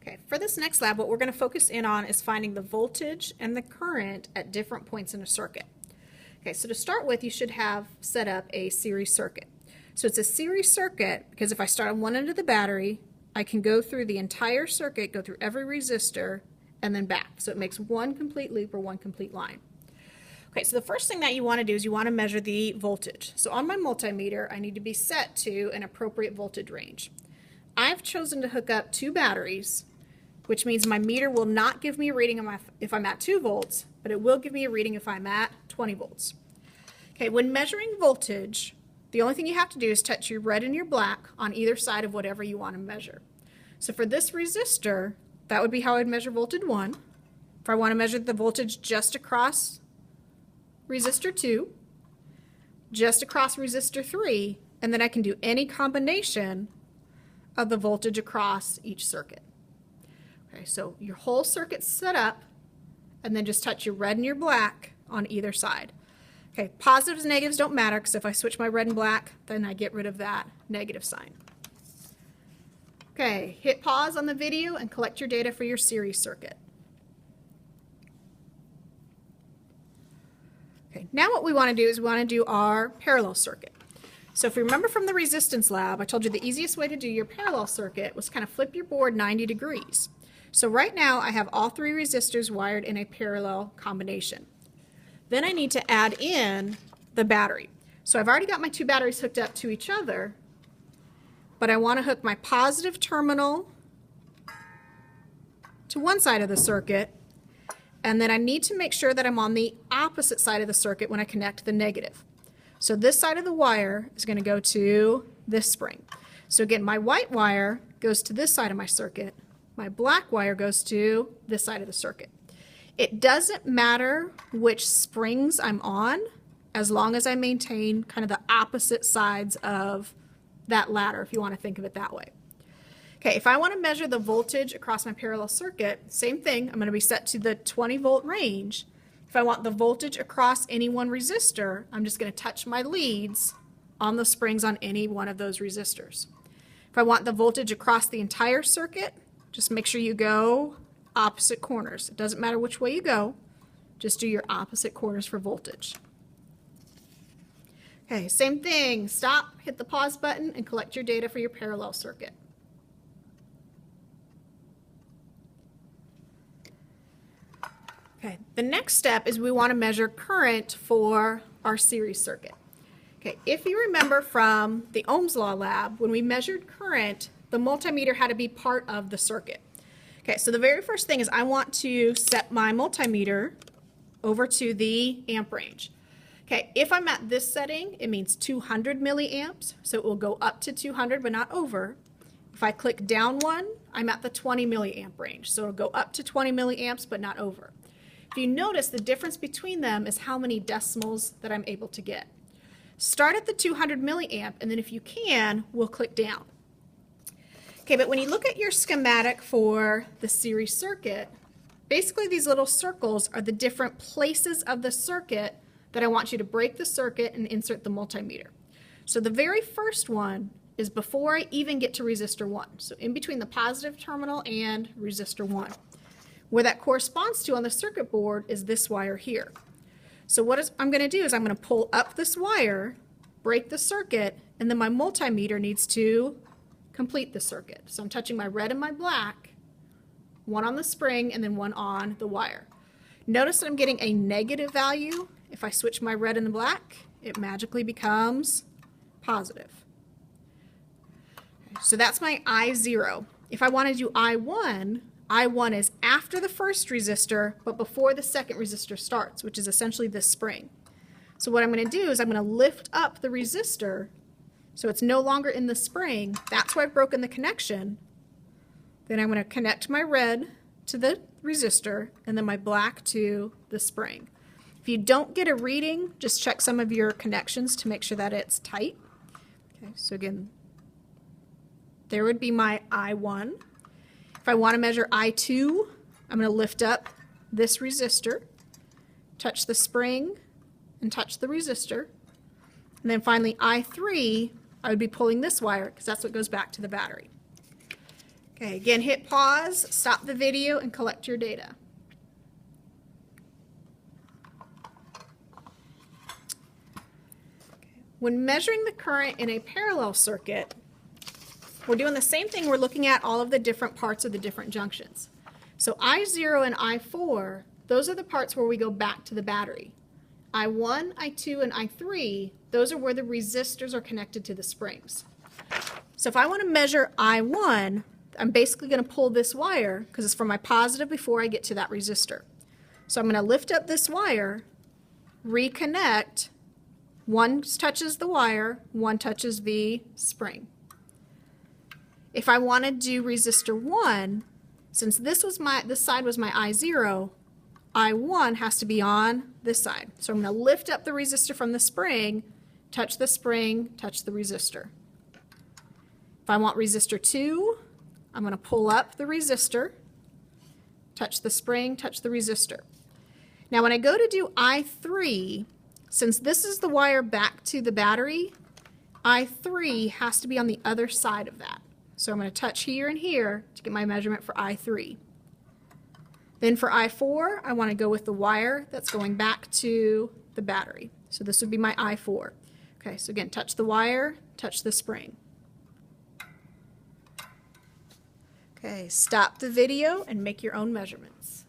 Okay, for this next lab, what we're going to focus in on is finding the voltage and the current at different points in a circuit. Okay, so to start with, you should have set up a series circuit. So it's a series circuit because if I start on one end of the battery, I can go through the entire circuit, go through every resistor, and then back. So it makes one complete loop or one complete line. Okay, so the first thing that you want to do is you want to measure the voltage. So on my multimeter, I need to be set to an appropriate voltage range. I've chosen to hook up two batteries, which means my meter will not give me a reading if I'm at 2 volts, but it will give me a reading if I'm at 20 volts. Okay, when measuring voltage, the only thing you have to do is touch your red and your black on either side of whatever you want to measure. So for this resistor, that would be how I'd measure voltage 1. If I want to measure the voltage just across resistor 2, just across resistor 3, and then I can do any combination of the voltage across each circuit. Okay, so your whole circuit's set up, and then just touch your red and your black on either side. Okay, positives and negatives don't matter because if I switch my red and black, then I get rid of that negative sign. Okay, hit pause on the video and collect your data for your series circuit. Okay, now what we want to do is we want to do our parallel circuit. So if you remember from the resistance lab, I told you the easiest way to do your parallel circuit was kind of flip your board 90 degrees. So right now I have all 3 resistors wired in a parallel combination. Then I need to add in the battery. So I've already got my 2 batteries hooked up to each other, but I want to hook my positive terminal to one side of the circuit, and then I need to make sure that I'm on the opposite side of the circuit when I connect the negative. So this side of the wire is going to go to this spring. So again, my white wire goes to this side of my circuit. My black wire goes to this side of the circuit. It doesn't matter which springs I'm on as long as I maintain kind of the opposite sides of that ladder, if you want to think of it that way. Okay, if I want to measure the voltage across my parallel circuit, same thing. I'm going to be set to the 20 volt range. If I want the voltage across any one resistor, I'm just going to touch my leads on the springs on any one of those resistors. If I want the voltage across the entire circuit, just make sure you go opposite corners. It doesn't matter which way you go, just do your opposite corners for voltage. Okay, same thing. Stop, hit the pause button, and collect your data for your parallel circuit. Okay, the next step is we want to measure current for our series circuit. Okay, if you remember from the Ohm's Law lab, when we measured current, the multimeter had to be part of the circuit. Okay, so the very first thing is I want to set my multimeter over to the amp range. Okay, if I'm at this setting, it means 200 milliamps, so it will go up to 200 but not over. If I click down one, I'm at the 20 milliamp range, so it'll go up to 20 milliamps but not over. If you notice, the difference between them is how many decimals that I'm able to get. Start at the 200 milliamp, and then if you can, we'll click down. Okay, but when you look at your schematic for the series circuit, basically these little circles are the different places of the circuit that I want you to break the circuit and insert the multimeter. So the very first one is before I even get to resistor 1, so in between the positive terminal and resistor 1. Where that corresponds to on the circuit board is this wire here. So what I'm going to do is I'm going to pull up this wire, break the circuit, and then my multimeter needs to complete the circuit. So I'm touching my red and my black, one on the spring and then one on the wire. Notice that I'm getting a negative value. If I switch my red and the black, it magically becomes positive. So that's my I0. If I want to do I1 is after the first resistor, but before the second resistor starts, which is essentially this spring. So what I'm going to do is I'm going to lift up the resistor so it's no longer in the spring. That's why I've broken the connection. Then I'm going to connect my red to the resistor and then my black to the spring. If you don't get a reading, just check some of your connections to make sure that it's tight. Okay, so again, there would be my I1. If I want to measure I2, I'm going to lift up this resistor, touch the spring, and touch the resistor. And then finally I3, I would be pulling this wire because that's what goes back to the battery. Okay, again, hit pause, stop the video, and collect your data. When measuring the current in a parallel circuit, we're doing the same thing. We're looking at all of the different parts of the different junctions. So I0 and I4, those are the parts where we go back to the battery. I1, I2, and I3, those are where the resistors are connected to the springs. So if I want to measure I1, I'm basically going to pull this wire because it's from my positive before I get to that resistor. So I'm going to lift up this wire, reconnect. One touches the wire, one touches the spring. If I want to do resistor 1, since this side was my I0, I1 has to be on this side. So I'm going to lift up the resistor from the spring, touch the resistor. If I want resistor 2, I'm going to pull up the resistor, touch the spring, touch the resistor. Now when I go to do I3, since this is the wire back to the battery, I3 has to be on the other side of that. So I'm going to touch here and here to get my measurement for I3. Then for I4, I want to go with the wire that's going back to the battery. So this would be my I4. Okay, so again, touch the wire, touch the spring. Okay, stop the video and make your own measurements.